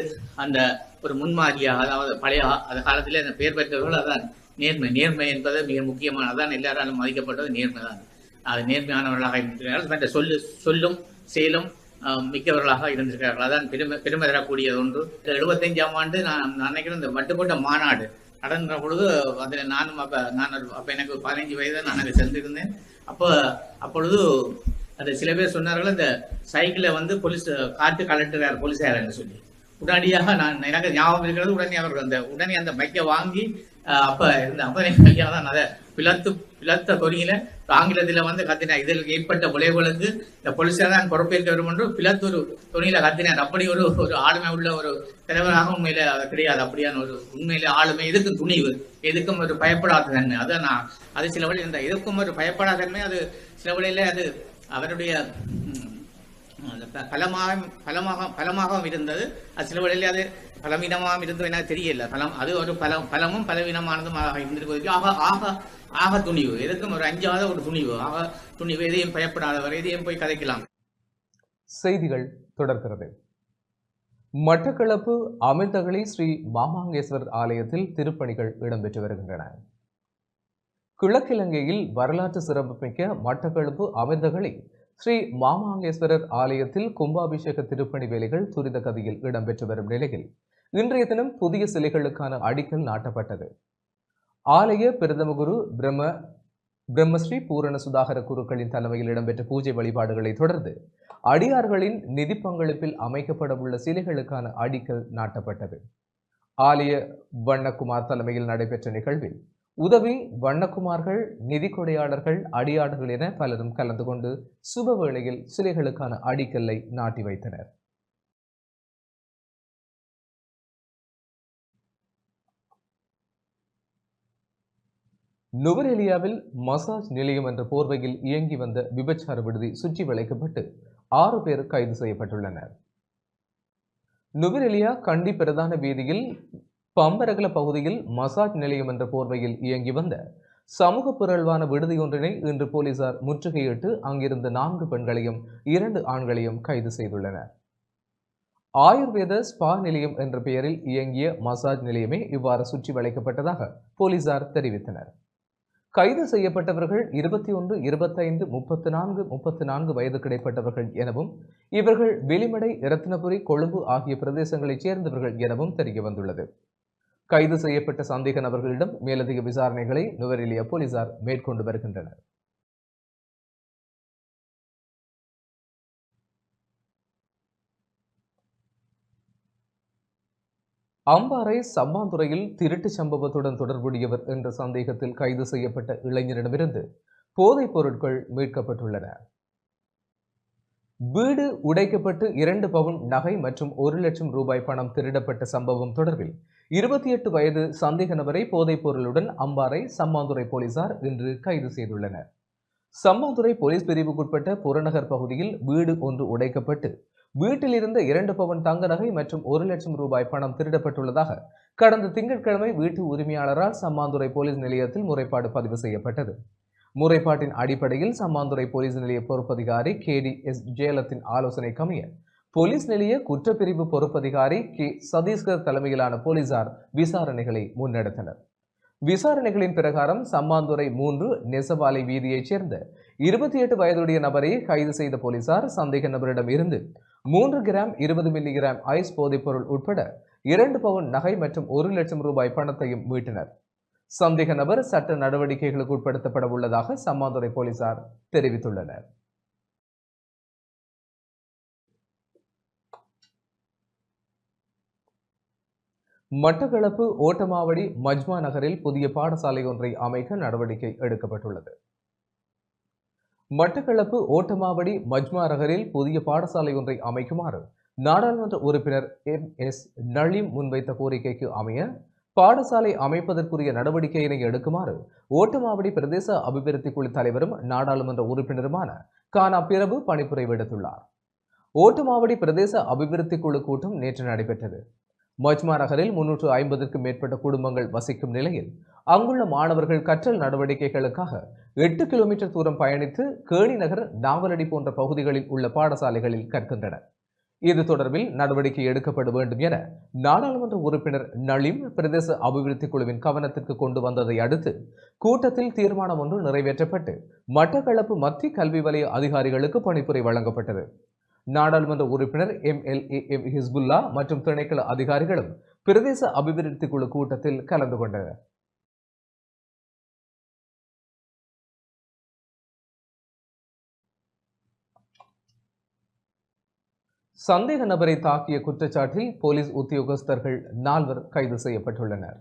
அந்த ஒரு முன்மாதிரியாக, அதாவது பழைய அந்த காலத்தில் அந்த பெயர் பெற்றவர்கள் அதான் நேர்மை என்பது மிக முக்கியமான, அதான் எல்லாராலும் மதிக்கப்பட்டது நேர்மை தான். அது நேர்மையானவர்களாக இருந்திருக்கிறார்கள், மற்ற சொல்லும் செயலும் மிக்கவர்களாக இருந்திருக்கிறார்கள். அதான் பெருமை தரக்கூடியது ஒன்று. 75ஆம் ஆண்டு நான் நினைக்கிறேன் இந்த வட்டுக்கோட்டை மாநாடு நடந்த பொழுது அதில் நானும் அப்போ எனக்கு 15 வயது நான் அங்கே சென்றிருந்தேன். அப்பொழுது அந்த சில பேர் சொன்னார்கள், இந்த சைக்கிளை போலீஸ் காட்டு கலெக்டர் போலீஸார் என்று சொல்லி. உடனடியாக எனக்கு ஞாபகம் இருக்கிறது, உடனே அந்த பைக்கை வாங்கி அப்ப இருந்த ஐயா தான் அதை பிளத்த தொனியில ஆங்கிலத்தில் கத்தினார். இதில் ஏற்பட்ட விளைவுகளுக்கு இந்த போலீஸார் தான் பொறுப்பேற்க வரும் என்று பிளத்து ஒரு தொனியில கத்தினார். அப்படி ஒரு ஆளுமை உள்ள ஒரு தலைவராக உண்மையில கிடையாது. அப்படியான ஒரு உண்மையில ஆளுமை, எதுக்கும் துணிவு, எதுக்கும் ஒரு பயப்படாத தன்மை. அதான் அது சில வழி இந்த எதுக்கும் ஒரு பயப்படாத தன்மை, அது சில வழியில அது அவருடைய பலமாகவும் இருந்தது. அது சில வழியில அது பலவீனமாகவும் இருந்தது என தெரியல. அது ஒரு பலமும் பலவீனமானதும் இருந்திருப்பதற்கு ஆக துணிவு, எதுக்கும் ஒரு அஞ்சாத ஒரு துணிவு, துணிவு, எதையும் பயப்படாதவர், எதையும் போய் கதைக்கலாம். செய்திகள் தொடர்கிறது. மட்டக்களப்பு அமிர்தகளி ஸ்ரீ மாமாங்கேஸ்வரர் ஆலயத்தில் திருப்பணிகள் இடம்பெற்று வருகின்றன. கிழக்கிலங்கையில் வரலாற்று சிறப்புமிக்க மட்டக்களப்பு அமிர்தகளி ஸ்ரீ மாமாங்கேஸ்வரர் ஆலயத்தில் கும்பாபிஷேக திருப்பணி வேலைகள் துரித கதியில் இடம்பெற்று வரும் நிலையில் இன்றைய தினம் புதிய சிலைகளுக்கான அடிக்கல் நாட்டப்பட்டது. ஆலய பிரதம குரு பிரம்மஸ்ரீ பூரண சுதாகர குருக்களின் தலைமையில் இடம்பெற்ற பூஜை வழிபாடுகளை தொடர்ந்து அடியார்களின் நிதி பங்களிப்பில் அமைக்கப்பட உள்ள சிலைகளுக்கான அடிக்கல் நாட்டப்பட்டது. ஆலய வண்ணக்குமார் தலைமையில் நடைபெற்ற நிகழ்வில் உதவி வண்ணக்குமார்கள், நிதி கொடையாளர்கள், அடியாளர்கள் என பலரும் கலந்து கொண்டு சுப வேளையில் சிலைகளுக்கான அடிக்கல்லை நாட்டி வைத்தனர். நுவரெலியாவில் மசாஜ் நிலையம் என்ற போர்வையில் இயங்கி வந்த விபச்சார விடுதி சுற்றி வளைக்கப்பட்டு 6 பேர் கைது செய்யப்பட்டுள்ளனர். நுவரெலியா கண்டி பிரதான வீதியில் பம்பரகல பகுதியில் மசாஜ் நிலையம் என்ற போர்வையில் இயங்கி வந்த சமூக பிறழ்வான விடுதியொன்றினை இன்று போலீசார் முற்றுகையிட்டு அங்கிருந்த 4 பெண்களையும் 2 ஆண்களையும் கைது செய்துள்ளனர். ஆயுர்வேத ஸ்பா நிலையம் என்ற பெயரில் இயங்கிய மசாஜ் நிலையமே இவ்வாறு சுற்றி வளைக்கப்பட்டதாக போலீசார் தெரிவித்தனர். கைது செய்யப்பட்டவர்கள் 21, 25, 34, 34 வயது கிடைப்பட்டவர்கள் எனவும் இவர்கள் வெளிமடை, இரத்தினபுரி, கொழும்பு ஆகிய பிரதேசங்களைச் சேர்ந்தவர்கள் எனவும் தெரிய வந்துள்ளது. கைது செய்யப்பட்ட சந்தேக நபர்களிடம் மேலதிக விசாரணைகளை நுவரெலியா போலீசார் மேற்கொண்டு வருகின்றனர். அம்பாறை சம்பாந்துறையில் திருட்டு சம்பவத்துடன் தொடர்புடையவர் என்ற சந்தேகத்தில் கைது செய்யப்பட்ட இளைஞரிடமிருந்து போதைப் பொருட்கள் மீட்கப்பட்டுள்ளன. வீடு உடைக்கப்பட்டு 2 பவுன் நகை மற்றும் 1 லட்சம் ரூபாய் பணம் திருடப்பட்ட சம்பவம் தொடர்பில் 28 வயது சந்தேக நபரை போதைப் பொருளுடன் அம்பாறை சம்மாந்துறை போலீசார் இன்று கைது செய்துள்ளனர். சம்மாந்துறை போலீஸ் பிரிவுக்குட்பட்ட புறநகர் பகுதியில் வீடு ஒன்று உடைக்கப்பட்டு வீட்டில் இருந்த 2 பவுன் தங்க நகை மற்றும் 1 லட்சம் ரூபாய் பணம் திருடப்பட்டுள்ளதாக கடந்த திங்கட்கிழமை வீட்டு உரிமையாளரால் சம்மாந்துறை போலீஸ் நிலையத்தில் முறைப்பாடு பதிவு செய்யப்பட்டது. முறைப்பாட்டின் அடிப்படையில் சம்மாந்துறை போலீஸ் நிலைய பொறுப்பதிகாரி KD.S. ஜெயலத்தின் ஆலோசனைக்கமைய போலீஸ் நிலைய குற்றப்பிரிவு பொறுப்பதிகாரி K. சதீஸ்கர் தலைமையிலான போலீசார் விசாரணைகளை முன்னெடுத்தனர். விசாரணைகளின் பிரகாரம் சம்மாந்துறை 3 நெசவாலை வீதியைச் சேர்ந்த 28 வயதுடைய நபரை கைது செய்த போலீசார் சந்தேக நபரிடம் இருந்து 3 கிராம் 20 மில்லி கிராம் ஐஸ் போதைப்பொருள் உட்பட 2 பவுன் நகை மற்றும் 1 லட்சம் ரூபாய் பணத்தையும் மீட்டனர். சந்தேக நபர் சட்ட நடவடிக்கைகளுக்கு உட்படுத்தப்பட உள்ளதாக சம்மாந்துறை போலீசார் தெரிவித்துள்ளனர். மட்டக்களப்பு ஓட்டமாவடி மஜ்மா நகரில் புதிய பாடசாலை ஒன்றை அமைக்க நடவடிக்கை எடுக்கப்பட்டுள்ளது. மட்டக்களப்பு ஓட்டமாவடி மஜ்மா நகரில் புதிய பாடசாலை ஒன்றை அமைக்குமாறு நாடாளுமன்ற உறுப்பினர் MS நளீம் முன்வைத்த கோரிக்கைக்கு அமைய பாடசாலை அமைப்பதற்குரிய நடவடிக்கையினை எடுக்குமாறு ஓட்டமாவடி பிரதேச அபிவிருத்தி குழு தலைவரும் நாடாளுமன்ற உறுப்பினருமான கானா பிரபு பணிப்புரை விடுத்துள்ளார். ஓட்டமாவடி பிரதேச அபிவிருத்தி குழு கூட்டம் நேற்று நடைபெற்றது. மஜ்மா நகரில் 350க்கும் மேற்பட்ட குடும்பங்கள் வசிக்கும் நிலையில் அங்குள்ள மாணவர்கள் கற்றல் நடவடிக்கைகளுக்காக 8 கிலோமீட்டர் தூரம் பயணித்து கேணி நகர், நாவலடி போன்ற பகுதிகளில் உள்ள பாடசாலைகளில் கற்கின்றனர். இது தொடர்பில் நடவடிக்கை எடுக்கப்பட வேண்டும் என நாடாளுமன்ற உறுப்பினர் நளீம் பிரதேச அபிவிருத்தி குழுவின் கவனத்திற்கு கொண்டு வந்ததை அடுத்து கூட்டத்தில் தீர்மானம் ஒன்று நிறைவேற்றப்பட்டு மட்டக்களப்பு மத்திய கல்வி வலய அதிகாரிகளுக்கு பணிப்புரை வழங்கப்பட்டது. நாடாளுமன்ற உறுப்பினர் MLA M. ஹிஸ்புல்லா மற்றும் திணைக்கள அதிகாரிகளும் பிரதேச அபிவிருத்தி குழு கூட்டத்தில் கலந்து கொண்டனர். சந்தேக நபரை தாக்கிய குற்றச்சாட்டில் போலீஸ் உத்தியோகஸ்தர்கள் 4 கைது செய்யப்பட்டுள்ளனர்.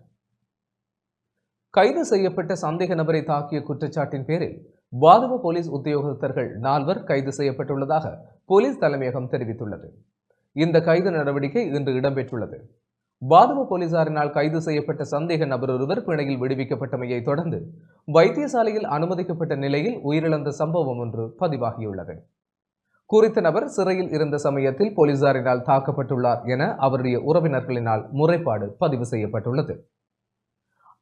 கைது செய்யப்பட்ட சந்தேக நபரை தாக்கிய குற்றச்சாட்டின் பேரில் வாதுவ போலீஸ் உத்தியோகஸ்தர்கள் 4 கைது செய்யப்பட்டுள்ளதாக போலீஸ் தலைமையகம் தெரிவித்துள்ளது. இந்த கைது நடவடிக்கை இன்று இடம்பெற்றுள்ளது. வாதுவ போலீசாரினால் கைது செய்யப்பட்ட சந்தேக நபர் ஒருவர் பிணையில் விடுவிக்கப்பட்டமையை தொடர்ந்து வைத்தியசாலையில் அனுமதிக்கப்பட்ட நிலையில் உயிரிழந்த சம்பவம் ஒன்று பதிவாகியுள்ளது. குறித்த நபர் சிறையில் இருந்த சமயத்தில் போலீசாரினால் தாக்கப்பட்டுள்ளார் என அவருடைய உறவினர்களினால் முறைப்பாடு பதிவு செய்யப்பட்டுள்ளது.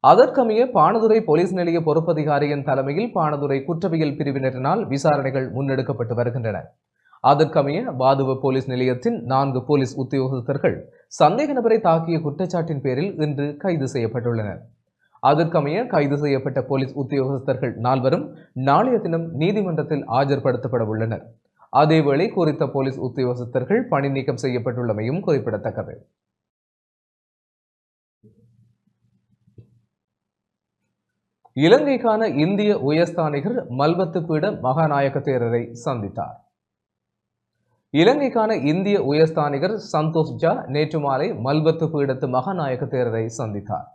அதற்கமைய பாணதுரை போலீஸ் நிலைய பொறுப்பதிகாரியின் தலைமையில் பாணதுரை குற்றவியல் பிரிவினரினால் விசாரணைகள் முன்னெடுக்கப்பட்டு வருகின்றன. அதற்கமைய வாதுவ போலீஸ் நிலையத்தின் 4 போலீஸ் உத்தியோகஸ்தர்கள் சந்தேக நபரை தாக்கிய குற்றச்சாட்டின் பேரில் இன்று கைது செய்யப்பட்டுள்ளனர். அதற்கமைய கைது செய்யப்பட்ட போலீஸ் உத்தியோகஸ்தர்கள் 4 நாளைய தினம் நீதிமன்றத்தில் ஆஜர்படுத்தப்பட உள்ளனர். அதேவேளை குறித்த போலீஸ் உத்தியோகஸ்தர்கள் பணி நீக்கம் செய்யப்பட்டுள்ளமையும் குறிப்பிடத்தக்கது. இலங்கைக்கான இந்திய உயர்ஸ்தானிகர் மல்வத்து பீட மகாநாயக்க தேரரை சந்தித்தார். இலங்கைக்கான இந்திய உயர்ஸ்தானிகர் சந்தோஷ் ஜா நேற்று மாலை மல்வத்து பீடத்து மகாநாயக்க தேரரை சந்தித்தார்.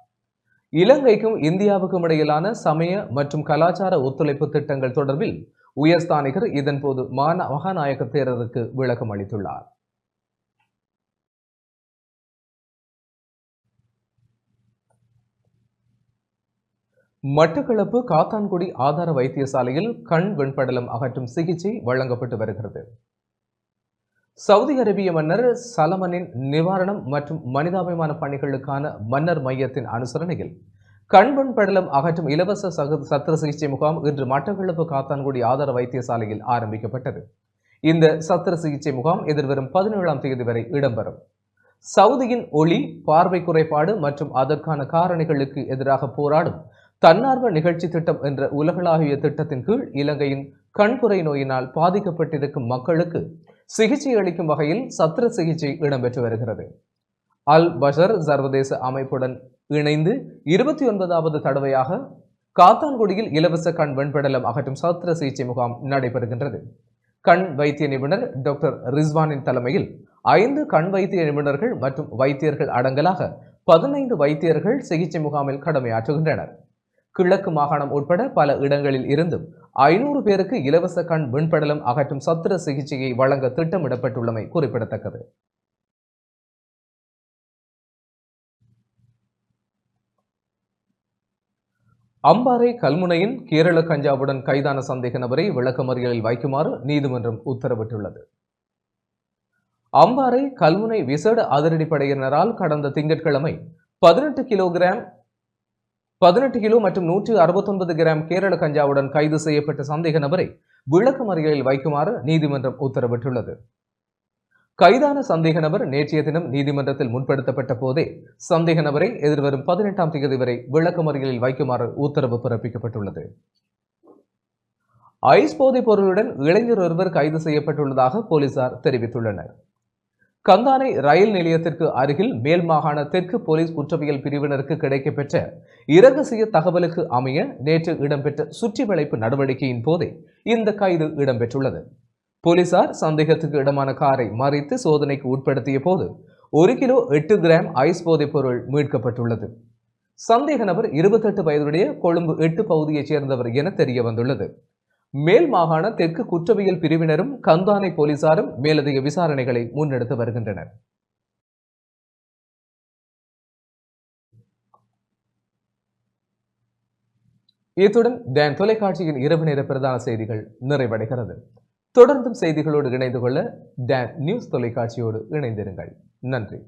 இலங்கைக்கும் இந்தியாவுக்கும் இடையிலான சமய மற்றும் கலாச்சார ஒத்துழைப்பு திட்டங்கள் தொடர்பில் உயர்ஸ்தானிகர் இதன்போது மகாநாயக்க தேரருக்கு விளக்கம் அளித்துள்ளார். மட்டக்களப்பு காத்தான்குடி ஆதார வைத்தியசாலையில் கண் வெண்படலம் அகற்றும் சிகிச்சை வழங்கப்பட்டு வருகிறது. சவுதி அரேபிய மன்னர் சலமனின் நிவாரணம் மற்றும் மனிதாபிமான பணிகளுக்கான மன்னர் மையத்தின் அனுசரணையில் கண் வெண்படலம் அகற்றும் இலவச சத்திர சிகிச்சை முகாம் இன்று மட்டக்களப்பு காத்தான்குடி ஆதார வைத்தியசாலையில் ஆரம்பிக்கப்பட்டது. இந்த சத்திர சிகிச்சை முகாம் எதிர்வரும் 17ஆம் தேதி வரை இடம்பெறும். சவுதியின் ஒளி, பார்வை குறைபாடு மற்றும் அதற்கான காரணிகளுக்கு எதிராக போராடும் தன்னார்வ நிகழ்ச்சி திட்டம் என்ற உலகளாவிய திட்டத்தின் கீழ் இலங்கையின் கண்புரை நோயினால் பாதிக்கப்பட்டிருக்கும் மக்களுக்கு சிகிச்சை அளிக்கும் வகையில் சத்திர சிகிச்சை இடம்பெற்று வருகிறது. அல் பஷர் சர்வதேச அமைப்புடன் இணைந்து 29வது தடவையாக காத்தான்குடியில் இலவச கண் வெண்படலம் அகற்றும் சத்திர சிகிச்சை முகாம் நடைபெறுகின்றது. கண் வைத்திய நிபுணர் டாக்டர் ரிஸ்வானின் தலைமையில் 5 கண் வைத்திய நிபுணர்கள் மற்றும் வைத்தியர்கள் அடங்கலாக 15 வைத்தியர்கள் சிகிச்சை முகாமில் கடமையாற்றுகின்றனர். கிழக்கு மாகாணம் உட்பட பல இடங்களில் இருந்தும் 500 பேருக்கு இலவச கண் வெண்படலம் அகற்றும் சத்திர சிகிச்சையை வழங்க திட்டமிடப்பட்டுள்ளமை குறிப்பிடத்தக்கது. அம்பாறை கல்முனையின் கேரள கஞ்சாவுடன் கைதான சந்தேக நபரை விளக்கமறியலில் வைக்குமாறு நீதிமன்றம் உத்தரவிட்டுள்ளது. அம்பாறை கல்முனை விசேட அதிரடிப்படையினரால் கடந்த திங்கட்கிழமை 18 கிலோ மற்றும் 169 கிராம் கேரள கஞ்சாவுடன் கைது செய்யப்பட்ட சந்தேக நபரை விளக்கமறியலில் வைக்குமாறு நீதிமன்றம் உத்தரவிட்டுள்ளது. கைதான சந்தேக நபர் நேற்றைய தினம் நீதிமன்றத்தில் முன்படுத்தப்பட்ட போதே சந்தேக நபரை எதிர்வரும் 18ஆம் தேதி வரை விளக்கமறியலில் வைக்குமாறு உத்தரவு பிறப்பிக்கப்பட்டுள்ளது. ஐஸ் போதைப் பொருளுடன் இளைஞர் ஒருவர் கைது செய்யப்பட்டுள்ளதாக போலீசார் தெரிவித்துள்ளனர். கந்தானை ரயில் நிலையத்திற்கு அருகில் மேல் மாகாண தெற்கு போலீஸ் குற்றவியல் பிரிவினருக்கு கிடைக்கப்பெற்ற இரகசிய தகவலுக்கு அமைய நேற்று இடம்பெற்ற சுற்றி வளைப்பு நடவடிக்கையின் போதே இந்த கைது இடம்பெற்றுள்ளது. போலீசார் சந்தேகத்துக்கு இடமான காரை மறித்து சோதனைக்கு உட்படுத்திய போது 1 கிலோ 8 கிராம் ஐஸ் போதைப் பொருள் மீட்கப்பட்டுள்ளது. சந்தேக நபர் 28 வயதுடைய கொழும்பு 8 பகுதியைச் சேர்ந்தவர் என தெரிய வந்துள்ளது. மேல் மாகாண தெற்கு குற்றவியல் பிரிவினரும் கந்தானை போலீசாரும் மேலதிக விசாரணைகளை முன்னெடுத்து வருகின்றனர். இத்துடன் டான் தொலைக்காட்சியின் இரவு நேர பிரதான செய்திகள் நிறைவடைகிறது. தொடர்ந்தும் செய்திகளோடு இணைந்து கொள்ள டான் நியூஸ் தொலைக்காட்சியோடு இணைந்திருங்கள். நன்றி.